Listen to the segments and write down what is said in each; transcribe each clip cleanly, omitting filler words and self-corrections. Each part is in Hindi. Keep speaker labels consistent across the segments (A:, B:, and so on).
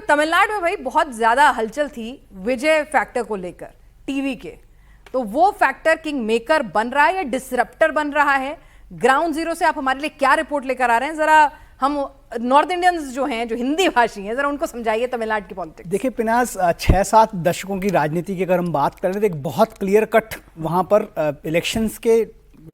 A: तमिलनाडु में भाई बहुत ज्यादा हलचल थी विजय फैक्टर को लेकर टीवी के, तो वो फैक्टर किंग मेकर बन रहा है या डिसरप्टर बन रहा है? ग्राउंड जीरो से आप हमारे लिए क्या रिपोर्ट लेकर आ रहे हैं? जरा हम नॉर्थ इंडियंस जो हैं, जो हिंदी भाषी हैं, जरा उनको समझाइए तमिलनाडु की पॉलिटिक्स।
B: देखिए पिनास, 6-7 दशकों की राजनीति की अगर हम बात करें तो एक बहुत क्लियर कट वहाँ पर इलेक्शंस के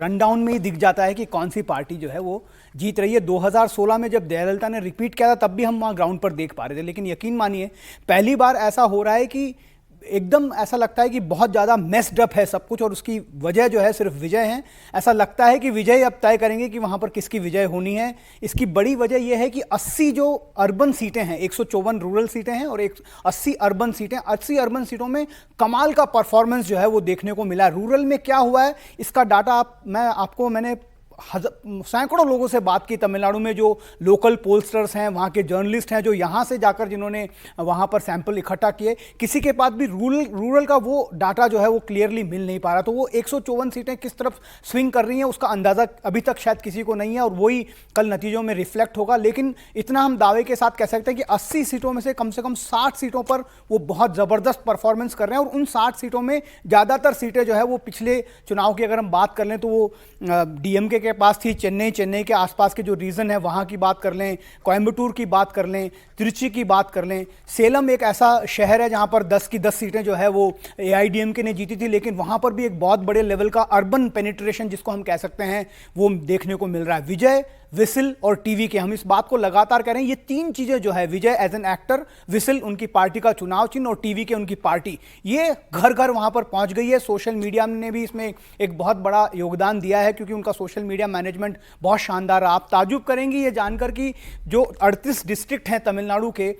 B: रनडाउन में ही दिख जाता है कि कौन सी पार्टी जो है वो जीत रही है। 2016 में जब जयललिता ने रिपीट किया था तब भी हम वहाँ ग्राउंड पर देख पा रहे थे, लेकिन यकीन मानिए पहली बार ऐसा हो रहा है कि एकदम ऐसा लगता है कि बहुत ज़्यादा मेस्ड अप है सब कुछ, और उसकी वजह जो है सिर्फ विजय है। ऐसा लगता है कि विजय अब तय करेंगे कि वहाँ पर किसकी विजय होनी है। इसकी बड़ी वजह यह है कि 80 जो अर्बन सीटें हैं, 154 रूरल सीटें हैं और 80 अर्बन सीटें, 80 अर्बन सीटों में कमाल का परफॉर्मेंस जो है वो देखने को मिला। रूरल में क्या हुआ है इसका डाटा मैंने सैकड़ों लोगों से बात की तमिलनाडु में, जो लोकल पोलस्टर्स हैं, वहाँ के जर्नलिस्ट हैं, जो यहाँ से जाकर जिन्होंने वहाँ पर सैंपल इकट्ठा किए, किसी के पास भी रूरल का वो डाटा जो है वो क्लियरली मिल नहीं पा रहा। तो वो 154 सीटें किस तरफ स्विंग कर रही हैं उसका अंदाज़ा अभी तक शायद किसी को नहीं है, और वही कल नतीजों में रिफ्लेक्ट होगा। लेकिन इतना हम दावे के साथ कह सकते हैं कि 80 सीटों में से कम 60 सीटों पर वो बहुत ज़बरदस्त परफॉर्मेंस कर रहे हैं, और उन 60 सीटों में ज़्यादातर सीटें जो है वो पिछले चुनाव की अगर हम बात कर लें तो वो डीएमके के पास थी। चेन्नई के आसपास के जो रीजन है वहां की बात कर लें, कोयम्बटूर की बात कर लें, त्रिची की बात कर लें, सेलम एक ऐसा शहर है जहां पर 10 की 10 सीटें जो है वो एआईडीएमके ने जीती थी, लेकिन वहां पर भी एक बहुत बड़े लेवल का अर्बन पेनिट्रेशन जिसको हम कह सकते हैं वो देखने को मिल रहा है। विजय, विसिल और टीवी के, हम इस बात को लगातार कह रहे हैं, ये तीन चीजें जो है, विजय एज एन एक्टर, विसिल उनकी पार्टी का चुनाव चिन्ह और टीवी के उनकी पार्टी, ये घर घर वहां पर पहुंच गई है। सोशल मीडिया ने भी इसमें एक बहुत बड़ा योगदान दिया है क्योंकि उनका सोशल मीडिया मैनेजमेंट बहुत शानदार है। आप ताजुब करेंगी ये जानकर कि जो 38 डिस्ट्रिक्ट हैं तमिलनाडु के,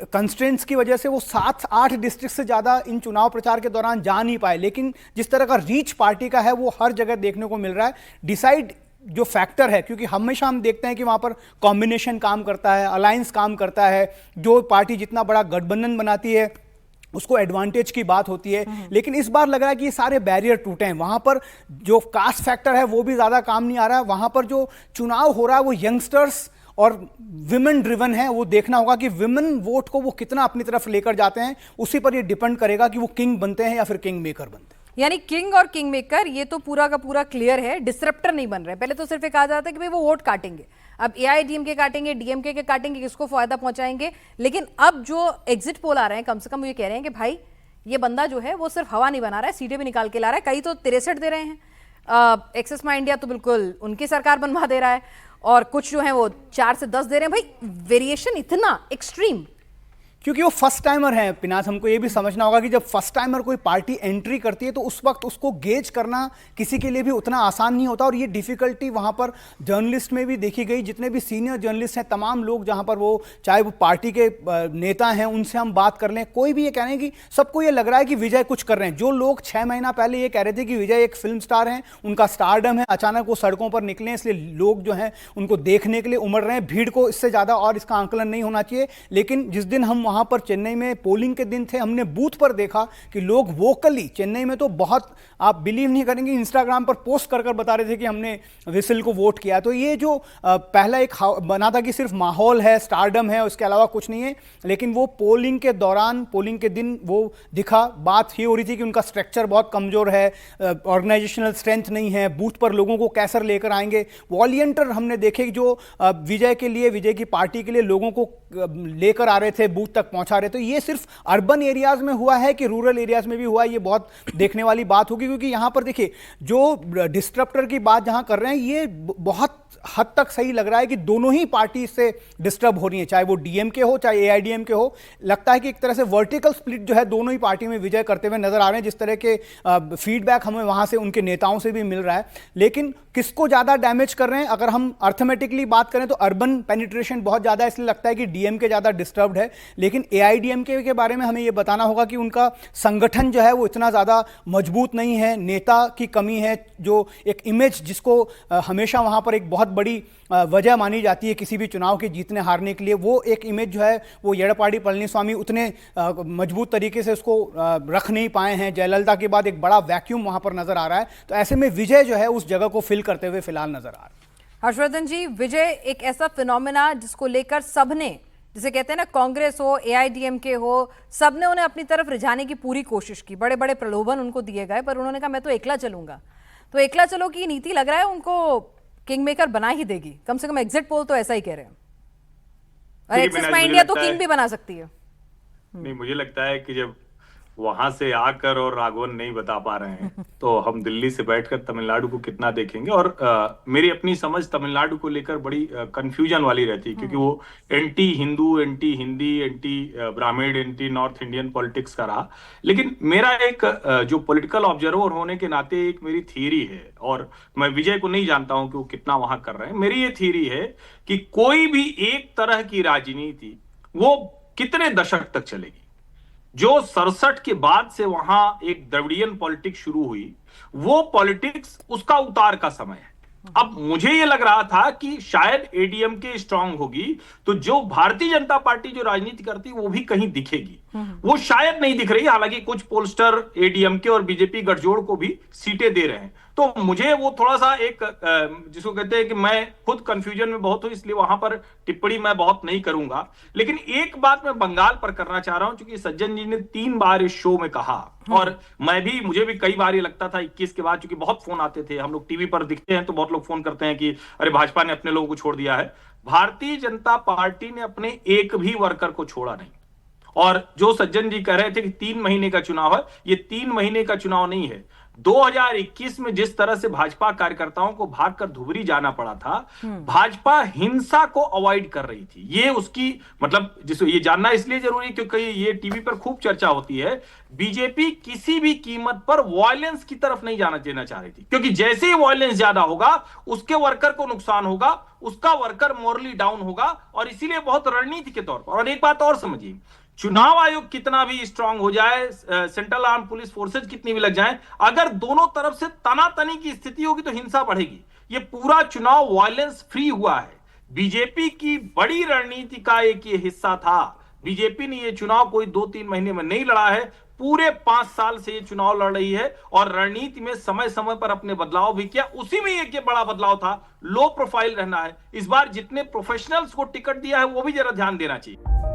B: कंस्ट्रेंट्स की वजह से वो 7-8 डिस्ट्रिक्ट से ज़्यादा इन चुनाव प्रचार के दौरान जा नहीं पाए, लेकिन जिस तरह का रीच पार्टी का है वो हर जगह देखने को मिल रहा है। डिसाइड जो फैक्टर है, क्योंकि हमेशा हम देखते हैं कि वहाँ पर कॉम्बिनेशन काम करता है, अलायंस काम करता है, जो पार्टी जितना बड़ा गठबंधन बनाती है उसको एडवांटेज की बात होती है। लेकिन इस बार लग रहा है कि ये सारे बैरियर टूटे हैं। वहाँ पर जो कास्ट फैक्टर है वो भी ज़्यादा काम नहीं आ रहा है। वहाँ पर जो चुनाव हो रहा है वो यंगस्टर्स और विमेन ड्रिवन है। वो देखना होगा कि विमेन वोट को वो कितना अपनी तरफ लेकर जाते हैं, उसी पर ये डिपेंड करेगा कि वो किंग बनते हैं या फिर किंग मेकर बनते हैं।
A: यानी किंग और किंग मेकर ये तो पूरा का पूरा क्लियर है, डिसरप्टर नहीं बन रहे। पहले तो सिर्फ एक कहा जाता है कि भाई वो वोट काटेंगे, अब एआईडीएमके काटेंगे, डीएमके के काटेंगे, किसको फायदा पहुंचाएंगे। लेकिन अब जो एग्जिट पोल आ रहे हैं, कम से कम ये कह रहे हैं कि भाई ये बंदा जो है वो सिर्फ हवा नहीं बना रहा है, सीटें भी निकाल के ला रहा है। कई तो 63 दे रहे हैं, एक्सेस माई इंडिया तो बिल्कुल उनकी सरकार बनवा दे रहा है, और कुछ जो है वो 4 से 10 दे रहे हैं। भाई वेरिएशन इतना एक्सट्रीम,
B: क्योंकि वो फर्स्ट टाइमर है पिनास। हमको ये भी समझना होगा कि जब फर्स्ट टाइमर कोई पार्टी एंट्री करती है तो उस वक्त उसको गेज करना किसी के लिए भी उतना आसान नहीं होता, और ये डिफिकल्टी वहाँ पर जर्नलिस्ट में भी देखी गई। जितने भी सीनियर जर्नलिस्ट हैं, तमाम लोग जहाँ पर वो, चाहे वो पार्टी के नेता हैं, उनसे हम बात कर लें, कोई भी ये कह रहे हैं कि सबको ये लग रहा है कि विजय कुछ कर रहे हैं। जो लोग 6 महीना पहले ये कह रहे थे कि विजय एक फिल्म स्टार हैं, उनका स्टारडम है, अचानक वो सड़कों पर निकले, इसलिए लोग जो हैं उनको देखने के लिए उमड़ रहे हैं। भीड़ को इससे ज़्यादा और इसका आंकलन नहीं होना चाहिए। लेकिन जिस दिन हम वहाँ पर चेन्नई में पोलिंग के दिन थे, हमने बूथ पर देखा कि लोग वोकली, चेन्नई में तो बहुत, आप बिलीव नहीं करेंगे, इंस्टाग्राम पर पोस्ट कर कर बता रहे थे कि हमने विसिल को वोट किया। तो ये जो पहला एक बना था कि सिर्फ माहौल है, स्टारडम है, उसके अलावा कुछ नहीं है, लेकिन वो पोलिंग के दौरान, पोलिंग के दिन वो दिखा। बात ही हो रही थी कि उनका स्ट्रक्चर बहुत कमजोर है, ऑर्गेनाइजेशनल स्ट्रेंथ नहीं है, बूथ पर लोगों को कैसे लेकर आएंगे। वॉलंटियर हमने देखे जो विजय के लिए, विजय की पार्टी के लिए लोगों को लेकर आ रहे थे, बूथ तक पहुंचा रहे थे। तो ये सिर्फ अर्बन एरियाज में हुआ है कि रूरल एरियाज में भी हुआ है, ये बहुत देखने वाली बात होगी। क्योंकि यहां पर देखिए, जो डिस्टरप्टर की बात जहां कर रहे हैं, ये बहुत हद तक सही लग रहा है कि दोनों ही पार्टी इससे डिस्टर्ब हो रही है, चाहे वो डीएमके हो चाहे एआईडीएमके हो। लगता है कि एक तरह से वर्टिकल स्प्लिट जो है दोनों ही पार्टी में विजय करते हुए नजर आ रहे हैं, जिस तरह के फीडबैक हमें वहां से उनके नेताओं से भी मिल रहा है। लेकिन किसको ज्यादा डैमेज कर रहे हैं, अगर हम अर्थमेटिकली बात करें तो अर्बन पेनिट्रेशन बहुत ज्यादा है, इसलिए लगता है कि डीएमके ज्यादा डिस्टर्ब्ड है। लेकिन एआईडीएमके के बारे में हमें यह बताना होगा कि उनका संगठन जो है वो इतना ज्यादा मजबूत नहीं है, नेता की कमी है। जो एक इमेज जिसको हमेशा वहां पर एक बहुत बड़ी वजह मानी जाती है किसी भी चुनाव के जीतने हारने के लिए, वो एक इमेज जो है वो एडप्पाडी पळनिस्वामी उतने मजबूत तरीके से उसको रख नहीं पाए हैं। जयललिता के बाद एक बड़ा वैक्यूम वहां पर नजर आ रहा है, तो ऐसे में विजय जो है उस जगह को फिल करते हुए फिलहाल नजर आ रहा है।
A: हर्षवर्धन जी, विजय एक ऐसा फिनोमेना जिसको लेकर सबने जिसे कहते हैं ना, कांग्रेस हो, एआईडीएमके हो, सबने उन्हें अपनी तरफ रिझाने की पूरी कोशिश की, बड़े बड़े प्रलोभन उनको दिए गए, पर उन्होंने कहा मैं तो एकला चलूंगा। तो एकला चलो की नीति लग रहा है उनको किंग मेकर बना ही देगी, कम से कम एग्जिट पोल तो ऐसा ही कह रहे हैं। और एक्सिस में इंडिया तो किंग भी बना सकती है।
C: नहीं, मुझे लगता है कि जब वहां से आकर और राघवन नहीं बता पा रहे हैं तो हम दिल्ली से बैठकर तमिलनाडु को कितना देखेंगे। और मेरी अपनी समझ तमिलनाडु को लेकर बड़ी कंफ्यूजन वाली रहती है, क्योंकि वो anti Hindu, anti Hindi, anti ब्राह्मण, एंटी नॉर्थ इंडियन पॉलिटिक्स का रहा। लेकिन मेरा एक जो पॉलिटिकल ऑब्जर्वर होने के नाते एक मेरी थियरी है, और मैं विजय को नहीं जानता हूं कि वो कितना वहां कर रहे हैं। मेरी ये थियरी है कि कोई भी एक तरह की राजनीति वो कितने दशक तक चलेगी। जो 67 के बाद से वहां एक द्रविडियन पॉलिटिक्स शुरू हुई, वो पॉलिटिक्स उसका उतार का समय है। अब मुझे ये लग रहा था कि शायद एडीएमके स्ट्रांग होगी तो जो भारतीय जनता पार्टी जो राजनीति करती वो भी कहीं दिखेगी। वो शायद नहीं दिख रही, हालांकि कुछ पोलस्टर एडीएमके और बीजेपी गठजोड़ को भी सीटें दे रहे हैं। तो मुझे वो थोड़ा सा एक जिसको कहते हैं कि मैं खुद कंफ्यूजन में बहुत हूं, इसलिए वहां पर टिप्पणी मैं बहुत नहीं करूंगा। लेकिन एक बात मैं बंगाल पर करना चाह रहा हूं, क्योंकि सज्जन जी ने 3 बार इस शो में कहा, और मुझे भी कई बार ये लगता था 21 के बाद, क्योंकि बहुत फोन आते थे, हम लोग टीवी पर दिखते हैं तो बहुत लोग फोन करते हैं कि अरे भाजपा ने अपने लोगों को छोड़ दिया है। भारतीय जनता पार्टी ने अपने एक भी वर्कर को छोड़ा नहीं। और जो सज्जन जी कह रहे थे कि 3 महीने का चुनाव है, ये 3 महीने का चुनाव नहीं है। 2021 में जिस तरह से भाजपा कार्यकर्ताओं को भागकर धुबरी जाना पड़ा था, भाजपा हिंसा को अवॉइड कर रही थी। ये उसकी मतलब जिसको ये जानना इसलिए जरूरी है क्योंकि ये टीवी पर खूब चर्चा होती है। बीजेपी किसी भी कीमत पर वायलेंस की तरफ नहीं जाना देना चाह रही थी, क्योंकि जैसे ही वायलेंस ज्यादा होगा उसके वर्कर को नुकसान होगा, उसका वर्कर मोरली डाउन होगा। और इसीलिए बहुत रणनीति के तौर पर, और एक बात और समझिए, चुनाव आयोग कितना भी स्ट्रांग हो जाए, सेंट्रल आर्म पुलिस फोर्सेज कितनी भी लग जाएं, अगर दोनों तरफ से तनातनी की स्थिति होगी तो हिंसा बढ़ेगी। ये पूरा चुनाव वायलेंस फ्री हुआ है। बीजेपी की बड़ी रणनीति का एक ये हिस्सा था। बीजेपी ने ये चुनाव कोई 2-3 महीने में नहीं लड़ा है, पूरे 5 साल से ये चुनाव लड़ रही है, और रणनीति में समय समय पर अपने बदलाव भी किया। उसी में एक ये बड़ा बदलाव था, लो प्रोफाइल रहना है। इस बार जितने प्रोफेशनल्स को टिकट दिया है वो भी जरा ध्यान देना चाहिए।